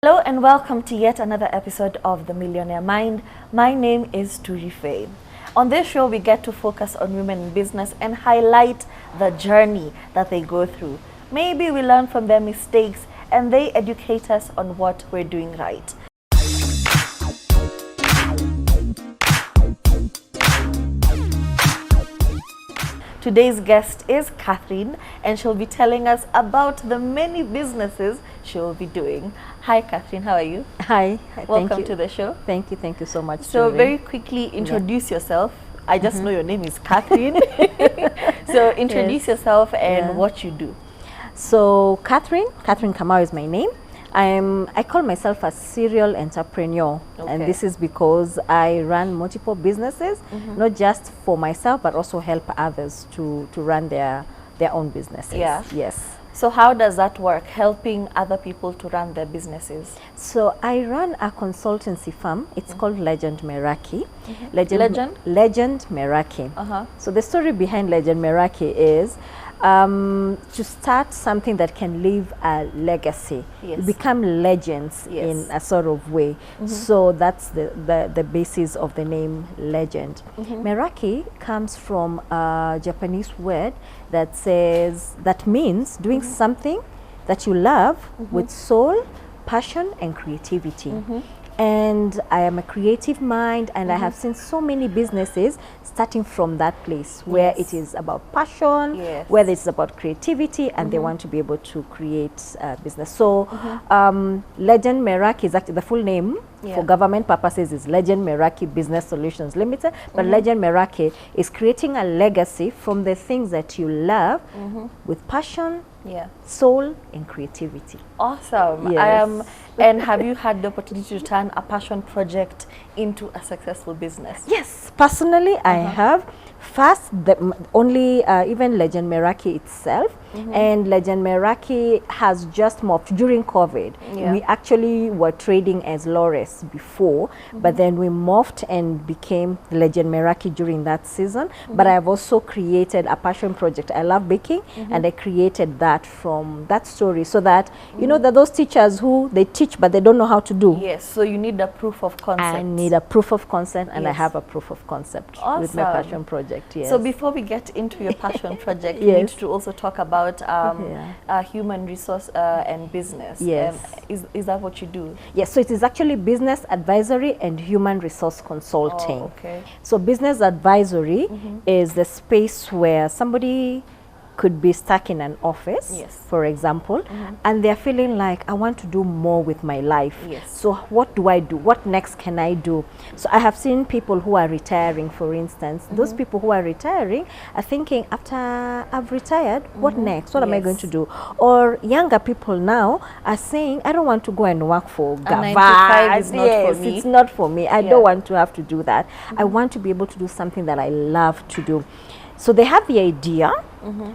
Hello and welcome to yet another episode of The Millionaire Mind. My name is Turife. On this show, we get to focus on women in business and highlight the journey that they go through. Maybe we learn from their mistakes and they educate us on what we're doing right. Today's guest is Catherine, and she'll be telling us about the many businesses she'll be doing. Hi, Catherine. How are you? Hi. Welcome to the show. Thank you. Thank you so much. So very quickly, introduce yourself. I just know your name is Catherine. So introduce yourself and what you do. So Catherine Kamau is my name. I call myself a serial entrepreneur, and this is because I run multiple businesses, not just for myself, but also help others to run their own businesses. Yeah. Yes. So how does that work, helping other people to run their businesses? So I run a consultancy firm. It's called Legend Meraki. Legend Meraki. So the story behind Legend Meraki is to start something that can leave a legacy, become legends in a sort of way. So that's the basis of the name Legend. Meraki comes from a Japanese word that means doing something that you love with soul, passion, and creativity. And I am a creative mind, and I have seen so many businesses starting from that place where it is about passion, where it's about creativity, and they want to be able to create a business. So Legend Meraki is actually the full name for government purposes is Legend Meraki Business Solutions Limited, but Legend Meraki is creating a legacy from the things that you love with passion, soul, and creativity. Awesome. Yes. And have you had the opportunity to turn a passion project into a successful business? Yes, personally I have. First, only even Legend Meraki itself, and Legend Meraki has just morphed during COVID. We actually were trading as Lores before, but then we morphed and became Legend Meraki during that season. But I've also created a passion project. I love baking, and I created that from that story, so that you know that those teachers who they teach but they don't know how to do. Yes, so you need a proof of concept. I need a proof of concept, and I have a proof of concept with my passion project. Yes. So before we get into your passion project, we need to also talk about human resource and business. Yes. Is that what you do? Yes, so it is actually business advisory and human resource consulting. Oh, okay. So business advisory is the space where somebody could be stuck in an office, for example, and they're feeling like, I want to do more with my life. So what do I do? What next can I do? So I have seen people who are retiring, for instance. Those people who are retiring are thinking, after I've retired, what next? What am I going to do? Or younger people now are saying, I don't want to go and work for Gava. 9 to 5 is not for me. It's not for me. I don't want to have to do that. I want to be able to do something that I love to do. So they have the idea,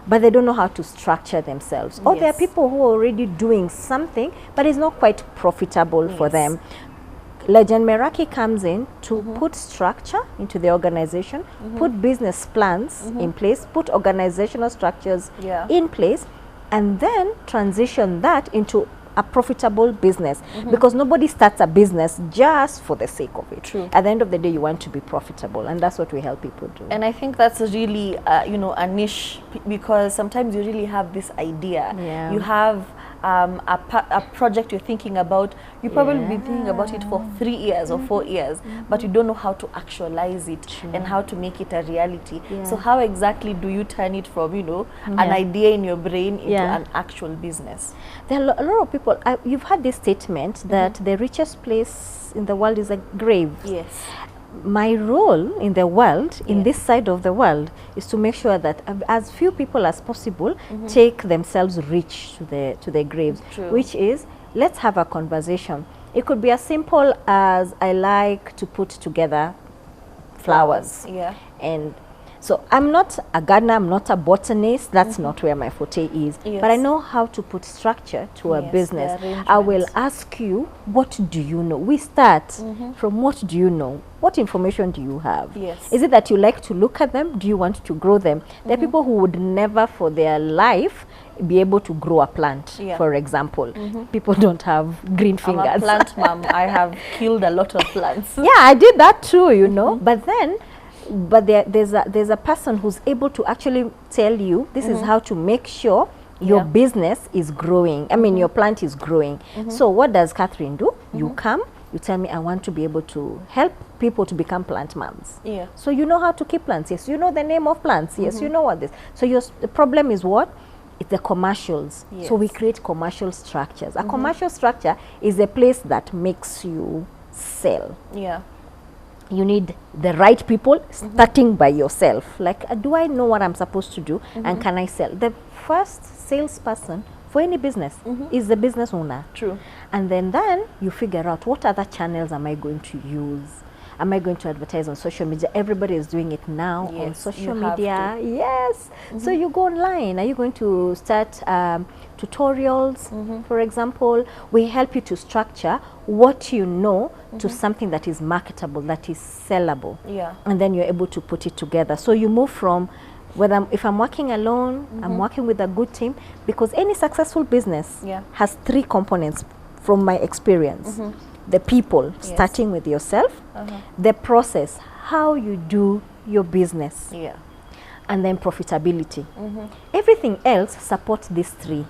but they don't know how to structure themselves. Or there are people who are already doing something, but it's not quite profitable for them. Legend Meraki comes in to put structure into the organization, put business plans in place, put organizational structures in place, and then transition that into a profitable business, because nobody starts a business just for the sake of it. True. At the end of the day, you want to be profitable, and that's what we help people do. And I think that's really a niche, because sometimes you really have this idea. You have a project you're thinking about. You probably been thinking about it for 3 years or 4 years, but you don't know how to actualize it and how to make it a reality. So how exactly do you turn it from an idea in your brain into an actual business? There are a lot of people. You've heard this statement that the richest place in the world is a grave. Yes. My role in the world, in this side of the world, is to make sure that as few people as possible take themselves rich to their graves. Which is, let's have a conversation. It could be as simple as, I like to put together flowers. Yeah. And So I'm not a gardener, I'm not a botanist, that's not where my forte is. Yes. But I know how to put structure to a business. I will ask you, what do you know? We start from what do you know? What information do you have? Yes. Is it that you like to look at them? Do you want to grow them? There are people who would never for their life be able to grow a plant, for example. People don't have green fingers. I'm a plant mom. I have killed a lot of plants. Yeah, I did that too, you know. But then, there's a person who's able to actually tell you this is how to make sure your business is growing. I mean, your plant is growing. So what does Catherine do? You come, you tell me, I want to be able to help people to become plant moms. Yeah. So you know how to keep plants. Yes, you know the name of plants. Yes, you know what this. So the problem is what? It's the commercials. So we create commercial structures. A commercial structure is a place that makes you sell. Yeah. You need the right people, starting by yourself. Like, do I know what I'm supposed to do, and can I sell? The first salesperson for any business is the business owner. True. And then you figure out, what other channels am I going to use? Am I going to advertise on social media? Everybody is doing it now on social media. Yes. So you go online. Are you going to start tutorials? For example, we help you to structure what you know to something that is marketable, that is sellable. Yeah. And then you're able to put it together. So you move from if I'm working alone, I'm working with a good team, because any successful business has 3 components from my experience. The people, starting with yourself, the process, how you do your business, and then profitability. Everything else supports these 3,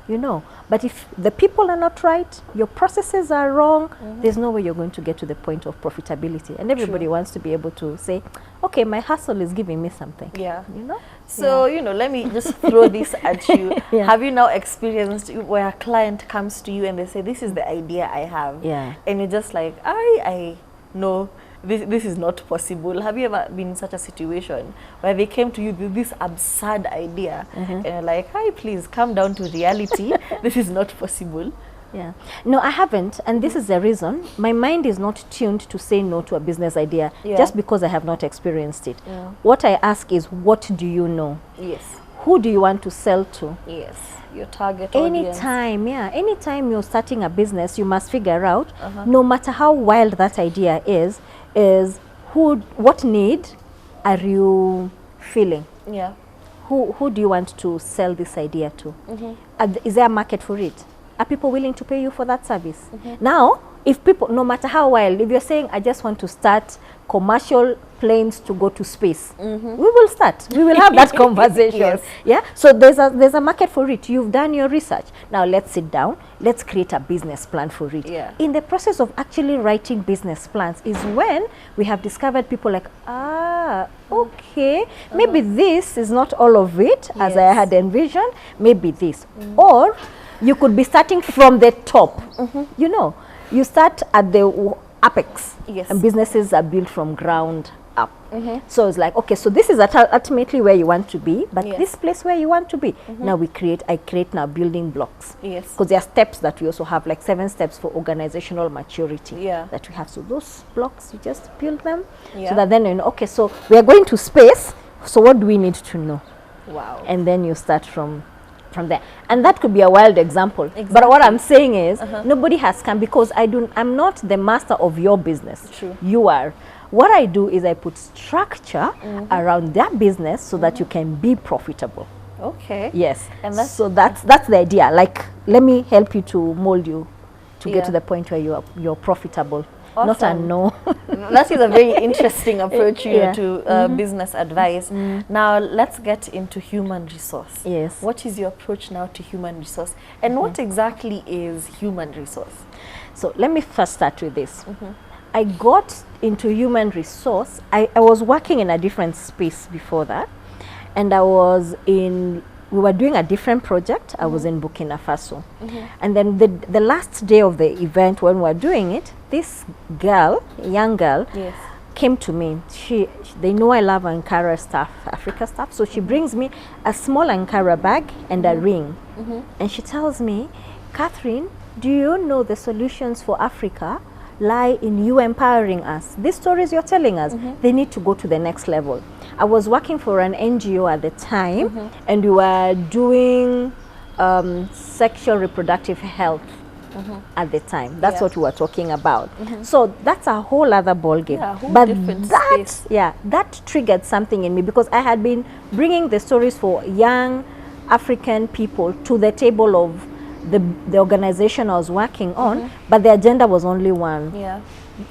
you know. But if the people are not right, your processes are wrong, there's no way you're going to get to the point of profitability. And everybody wants to be able to say, okay, my hustle is giving me something. Yeah. You know? So, you know, let me just throw this at you. Have you now experienced where a client comes to you and they say, this is the idea I have? Yeah. And you're just like, I know this is not possible. Have you ever been in such a situation where they came to you with this absurd idea and you're like, hi, please come down to reality. This is not possible. Yeah. No, I haven't. And this is the reason. My mind is not tuned to say no to a business idea just because I have not experienced it. What I ask is, what do you know? Yes. Who do you want to sell to? Yes. Your target audience. Anytime you're starting a business, you must figure out, no matter how wild that idea is what need are you feeling? Yeah. Who do you want to sell this idea to? Is there a market for it? Are people willing to pay you for that service? Now, if people, no matter how wild, if you're saying, I just want to start commercial planes to go to space, we will start. We will have that conversation. Yeah. So there's a market for it. You've done your research. Now let's sit down. Let's create a business plan for it. Yeah. In the process of actually writing business plans is when we have discovered people like, okay, maybe this is not all of it as I had envisioned. Maybe this, or you could be starting from the top. You know, you start at the apex, and businesses are built from ground up. So it's like, okay, so this is ultimately where you want to be, but this place where you want to be. Now I create now building blocks. Yes. Because there are steps that we also have, like 7 steps for organizational maturity. That we have. So those blocks, you just build them. So that then you know, okay, so we are going to space. So what do we need to know? Wow. And then you start from there. And that could be a wild example. But what I'm saying is, nobody has come, because I'm not the master of your business. True. You are. What I do is I put structure around that business so that you can be profitable. Okay. Yes. And that's the idea. Like, let me help you to mold you to get to the point where you're profitable. Awesome. Not a no. That is a very interesting approach to business advice. Now let's get into human resource. Yes. What is your approach now to human resource, and what exactly is human resource? So let me first start with this. I got into human resource. I was working in a different space before that, and we were doing a different project. I was in Burkina Faso. And then the last day of the event when we were doing it, this girl, young girl, came to me. They know I love Ankara stuff, Africa stuff. So she brings me a small Ankara bag and a ring. And she tells me, Catherine, do you know the solutions for Africa lie in you empowering us? These stories you're telling us, they need to go to the next level. I was working for an NGO at the time, and we were doing sexual reproductive health at the time. That's what we were talking about. So that's a whole other ball game. Yeah, whole but different that, space. that triggered something in me, because I had been bringing the stories for young African people to the table of the organization I was working on, but the agenda was only one. Yeah.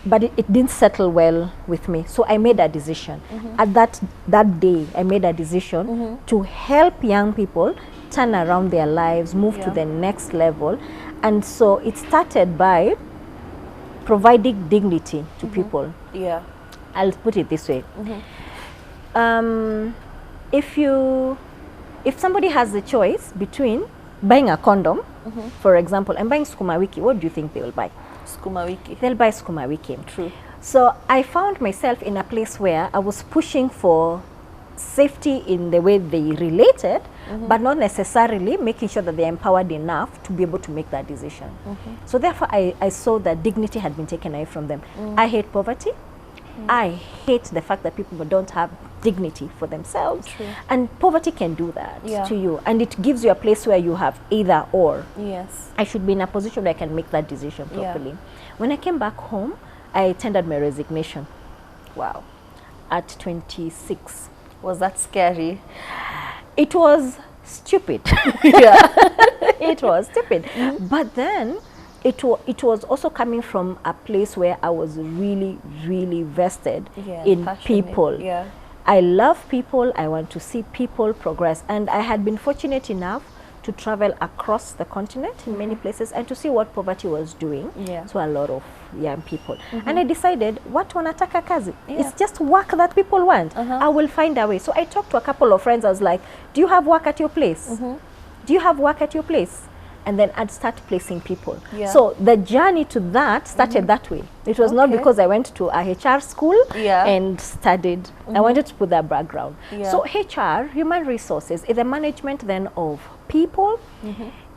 But it didn't settle well with me, so I made a decision. At that day, I made a decision to help young people turn around their lives, move to the next level. And so it started by providing dignity to people. Yeah. I'll put it this way. If somebody has the choice between buying a condom, for example, and buying sukuma wiki, what do you think they will buy? Sukuma wiki. They'll buy sukuma wiki. True. So I found myself in a place where I was pushing for safety in the way they related, but not necessarily making sure that they're empowered enough to be able to make that decision. So therefore, I saw that dignity had been taken away from them. I hate poverty. I hate the fact that people don't have dignity for themselves. True. And poverty can do that Yeah. to you. And it gives you a place where you have either or. Yes. I should be in a position where I can make that decision properly. When I came back home, I tendered my resignation. Wow. At 26. Was that scary? It was stupid. Yeah. It was stupid. But then it was also coming from a place where I was really, really vested in passionate. people. Yeah. I love people. I want to see people progress. And I had been fortunate enough to travel across the continent in many places and to see what poverty was doing to a lot of young people. And I decided, what wanataka kazi? It's just work that people want. I will find a way. So I talked to a couple of friends. I was like, do you have work at your place? Do you have work at your place? And then I'd start placing people. So the journey to that started that way. It was not because I went to a HR school and studied. I wanted to put that background. So HR, human resources, is the management then of people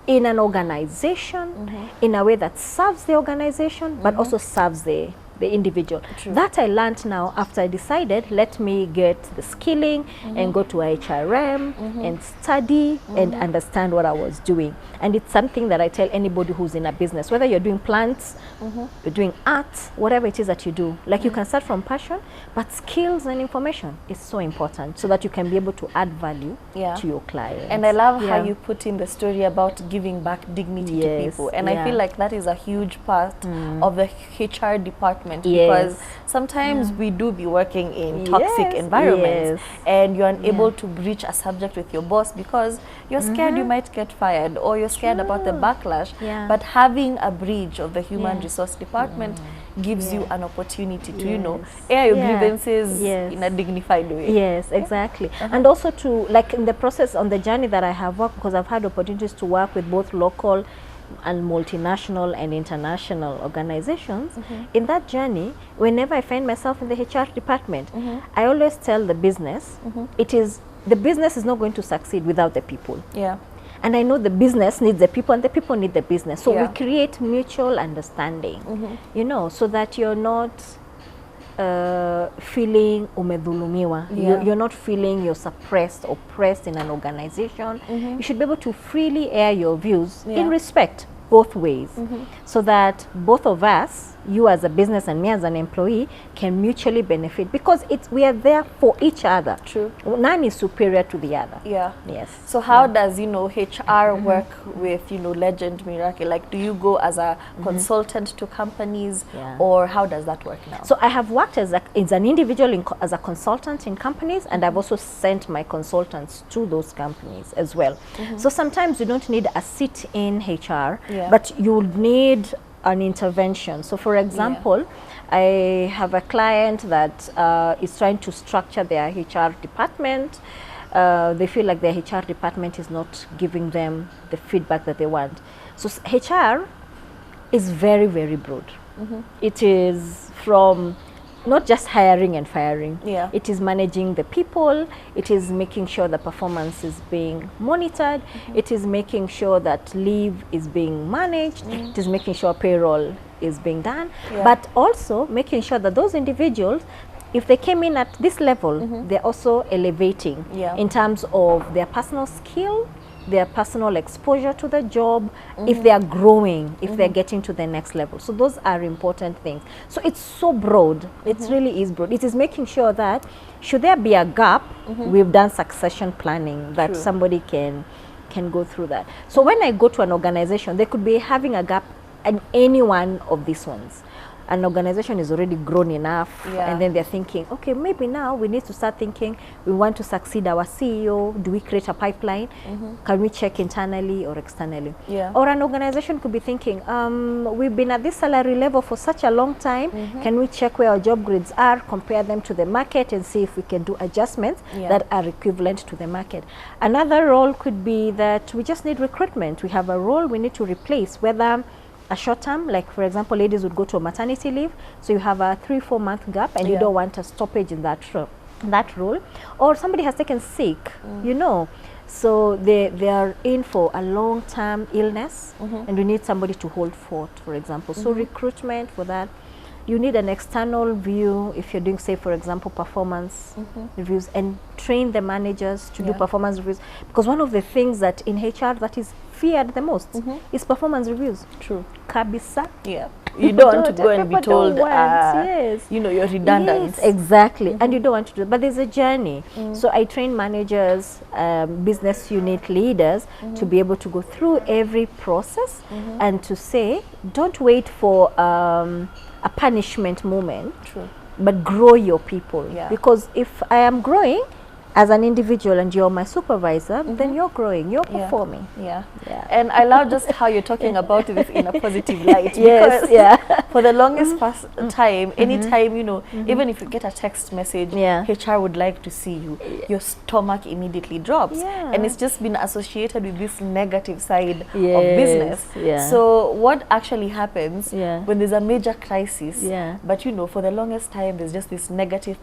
in an organization in a way that serves the organization but also serves the individual. True. That I learned now after I decided, let me get the skilling and go to HRM and study and understand what I was doing. And it's something that I tell anybody who's in a business, whether you're doing plants, you're doing art, whatever it is that you do, like you can start from passion, but skills and information is so important so that you can be able to add value to your clients. And I love how you put in the story about giving back dignity to people. And I feel like that is a huge part of the HR department. Because sometimes we do be working in toxic environments and you're unable to breach a subject with your boss because you're scared you might get fired or you're scared about the backlash. But having a breach of the human resource department gives you an opportunity to, you know, air your grievances in a dignified way. Yes, exactly. And also to, like in the process, on the journey that I have worked, because I've had opportunities to work with both local and multinational and international organizations. In that journey, whenever I find myself in the HR department, I always tell the business, the business is not going to succeed without the people. And I know the business needs the people and the people need the business. So we create mutual understanding, you know, so that you're not feeling umedhulumiwa. You're not feeling you're suppressed, oppressed in an organization. You should be able to freely air your views in respect, both ways, so that both of us, you as a business and me as an employee, can mutually benefit, because we are there for each other. True. None is superior to the other. Yes. So how does, you know, HR work with, you know, Legend Meraki? Like, do you go as a consultant to companies or how does that work now? So I have worked as an individual as a consultant in companies, and I've also sent my consultants to those companies as well. So sometimes you don't need a seat in HR, but you need an intervention. So for example, I have a client that is trying to structure their HR department. They feel like their HR department is not giving them the feedback that they want. So HR is very, very broad. It is from not just hiring and firing. It is managing the people. It is making sure the performance is being monitored. It is making sure that leave is being managed. It is making sure payroll is being done. But also making sure that those individuals if they came in at this level, they're also elevating in terms of their personal skill, their personal exposure to the job, if they are growing, if they're getting to the next level. So those are important things. So it's so broad. It really is broad. It is making sure that should there be a gap, we've done succession planning that somebody can go through that. So when I go to an organization, they could be having a gap in any one of these ones. An organization is already grown enough, and then they're thinking, okay, maybe now we need to start thinking, we want to succeed our CEO. Do we create a pipeline? Can we check internally or externally? Or an organization could be thinking, we've been at this salary level for such a long time. Can we check where our job grades are, compare them to the market, and see if we can do adjustments that are equivalent to the market? Another role could be that we just need recruitment. We have a role we need to replace, whether a short term, like for example, ladies would go to a maternity leave, so you have a 3-4 month gap, and you don't want a stoppage in that role, or somebody has taken sick, you know, so they are in for a long term illness, and we need somebody to hold fort, for example. So recruitment for that. You need an external view if you're doing, say, for example, performance reviews, and train the managers to do performance reviews, because one of the things that in HR that is feared the most is performance reviews. True. Kabisa. Yeah. You don't want to go and be told, you know, you're redundant. Yes, exactly. And you don't want to do it. But there's a journey. So I train managers, business unit leaders to be able to go through every process and to say, don't wait for a punishment moment, but grow your people. Because if I am growing as an individual and you're my supervisor, then you're growing, you're performing. And I love just how you're talking about this in a positive light. Because for the longest time, anytime, you know, even if you get a text message, HR would like to see you, your stomach immediately drops. And it's just been associated with this negative side of business. So what actually happens when there's a major crisis, but you know, for the longest time, there's just this negative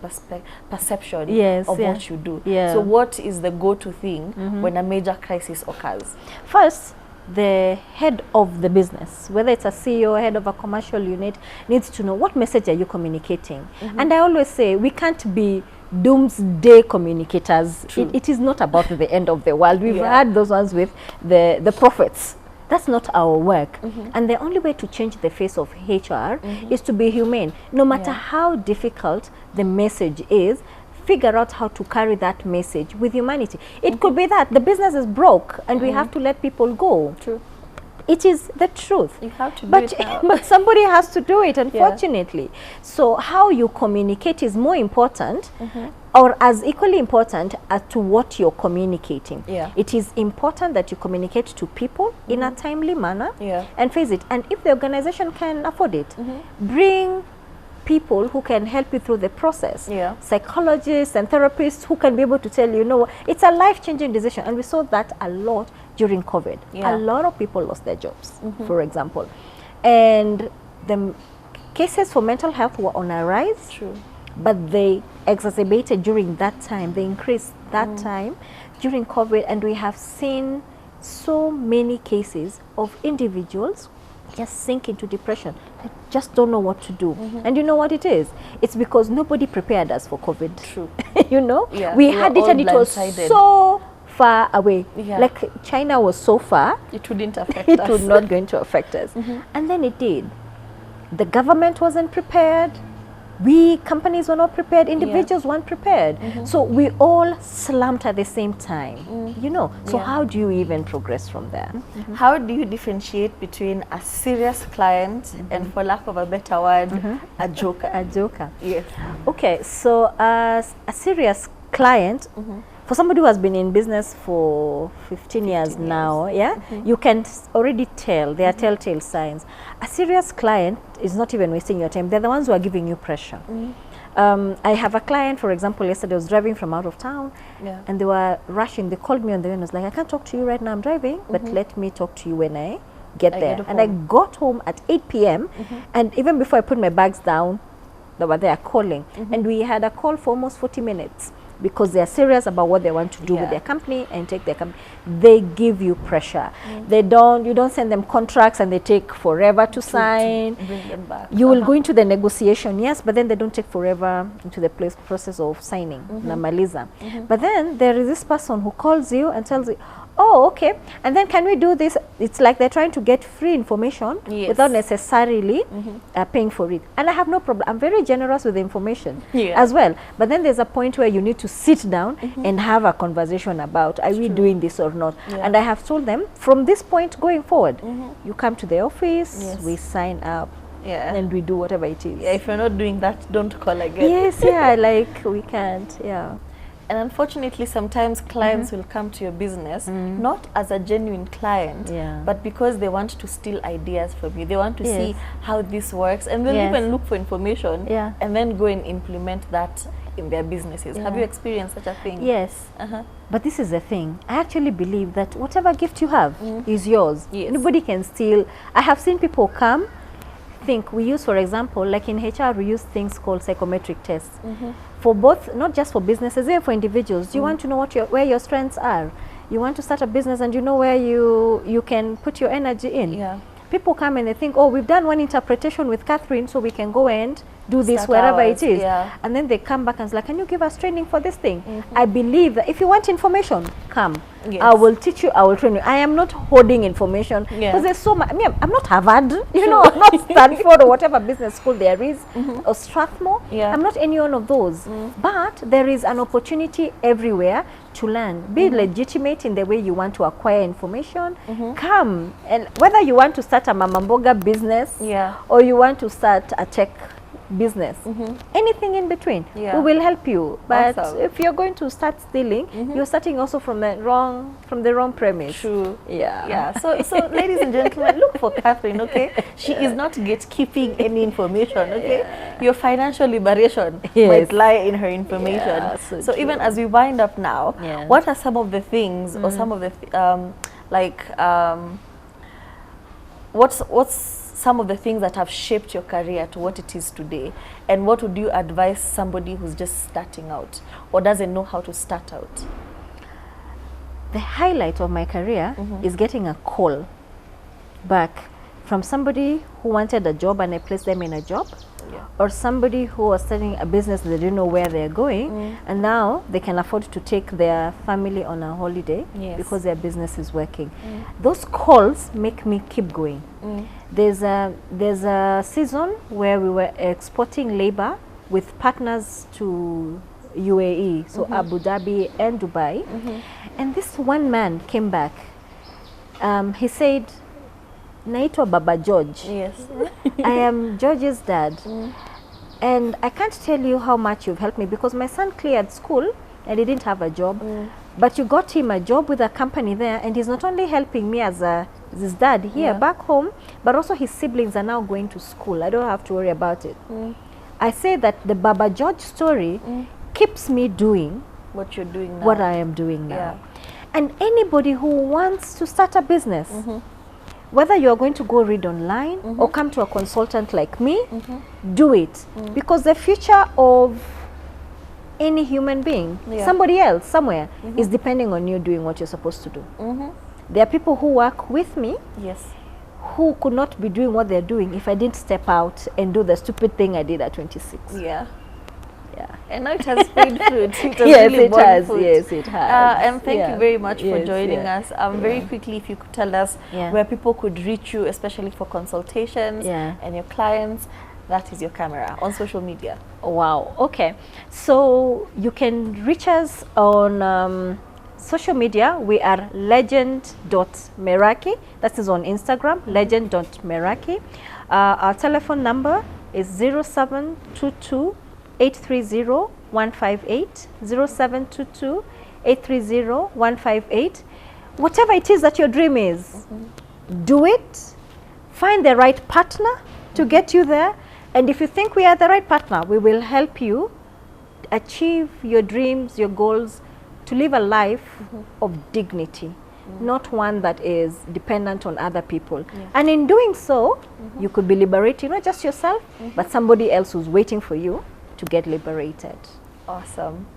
perception of what you do. So what is the go-to thing when a major crisis occurs? First, the head of the business, whether it's a CEO, head of a commercial unit, needs to know what message are you communicating. And I always say we can't be doomsday communicators. It is not about the end of the world. We've had those ones with the prophets. That's not our work. And the only way to change the face of HR is to be humane. No matter how difficult the message is, figure out how to carry that message with humanity. It could be that the business is broke and we have to let people go. True. It is the truth. You have to do it now. But somebody has to do it, unfortunately. So how you communicate is more important, or as equally important as to what you're communicating. It is important that you communicate to people in a timely manner and face it. And if the organization can afford it, bring people who can help you through the process, psychologists and therapists who can be able to tell you, no, it's a life-changing decision. And we saw that a lot during COVID. A lot of people lost their jobs, for example. And the cases for mental health were on a rise, but they exacerbated during that time. They increased that time during COVID, and we have seen so many cases of individuals just sink into depression. They just don't know what to do. And you know what it is? It's because nobody prepared us for COVID. You know? We had it and it was so far away. Like China was so far. It wouldn't affect us. It was not going to affect us. And then it did. The government wasn't prepared. We companies were not prepared, individuals weren't prepared. So we all slumped at the same time, you know. So how do you even progress from there? How do you differentiate between a serious client and, for lack of a better word, a joker? A joker. Yes. Okay, so a serious client, for somebody who has been in business for 15 years now, you can already tell. There are telltale signs. A serious client is not even wasting your time. They're the ones who are giving you pressure. I have a client, for example, yesterday I was driving from out of town, and they were rushing. They called me on the way and was like, I can't talk to you right now, I'm driving, but let me talk to you when I get there. And I got home at 8 p.m. and even before I put my bags down, they were there calling. And we had a call for almost 40 minutes. because they're serious about what they want to do with their company and take their company, they give you pressure. You don't send them contracts and they take forever to sign. Bring them back. You will go into the negotiation, yes, but then they don't take forever into the process of signing. Namaliza. But then there is this person who calls you and tells you, oh, okay, and then can we do this? It's like they're trying to get free information without necessarily paying for it. And I have no problem. I'm very generous with the information as well. But then there's a point where you need to sit down and have a conversation about, are we doing this or not? And I have told them, from this point going forward, you come to the office, we sign up, and we do whatever it is. If you're not doing that, don't call again. Yes, like we can't, And unfortunately, sometimes clients will come to your business not as a genuine client, but because they want to steal ideas from you. They want to see how this works, and they'll even look for information and then go and implement that in their businesses. Have you experienced such a thing? Yes. But this is the thing. I actually believe that whatever gift you have is yours. Nobody can steal. I have seen people come, we use, for example, like in HR, we use things called psychometric tests. For both, not just for businesses, even for individuals. You want to know where your strengths are. You want to start a business and you know where you can put your energy in. People come and they think, oh, we've done one interpretation with Catherine, so we can go and do this wherever it is. And then they come back and say, like, can you give us training for this thing? I believe that if you want information, come. I will teach you, I will train you. I am not hoarding information because there's so much. I mean, I'm not Harvard, you know, I'm not Stanford or whatever business school there is, or Strathmore. I'm not any one of those. But there is an opportunity everywhere to learn. Be legitimate in the way you want to acquire information. Come, and whether you want to start a mama mboga business or you want to start a tech business, anything in between, we will help you. But if you're going to start stealing, you're starting also from the wrong premise. True. So ladies and gentlemen, look for Catherine. Okay, she is not gatekeeping any information. Okay, your financial liberation might lie in her information. So even as we wind up now, what are some of the things or some of the what's some of the things that have shaped your career to what it is today, and what would you advise somebody who's just starting out or doesn't know how to start out? The highlight of my career is getting a call back from somebody who wanted a job and I placed them in a job, or somebody who was starting a business they didn't know where they're going, and now they can afford to take their family on a holiday because their business is working. Those calls make me keep going. There's a season where we were exporting labor with partners to UAE, so Abu Dhabi and Dubai, and this one man came back. He said, Naitwa Baba George. I am George's dad. And I can't tell you how much you've helped me, because my son cleared school and he didn't have a job. But you got him a job with a company there, and he's not only helping me as his dad here back home, but also his siblings are now going to school. I don't have to worry about it. I say that the Baba George story keeps me doing what you're doing now. What I am doing now. And anybody who wants to start a business, whether you're going to go read online or come to a consultant like me, do it. Because the future of any human being, somebody else, somewhere, is depending on you doing what you're supposed to do. There are people who work with me who could not be doing what they're doing if I didn't step out and do the stupid thing I did at 26. And now it has paid fruit. Yes, it has. And thank you very much for joining us. Very quickly, if you could tell us where people could reach you, especially for consultations and your clients. That is your camera on social media. Wow. Okay. So you can reach us on social media. We are legend.meraki. That is on Instagram, legend.meraki. Our telephone number is 0722 830 158, 0722 830 158. Whatever it is that your dream is, do it. Find the right partner to get you there. And if you think we are the right partner, we will help you achieve your dreams, your goals, to live a life of dignity, not one that is dependent on other people. And in doing so, you could be liberating not just yourself, but somebody else who's waiting for you to get liberated. Awesome.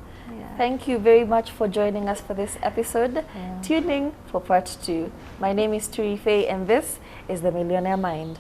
Thank you very much for joining us for this episode. Tune in for part 2. My name is Turife and this is The Millionaire Mind.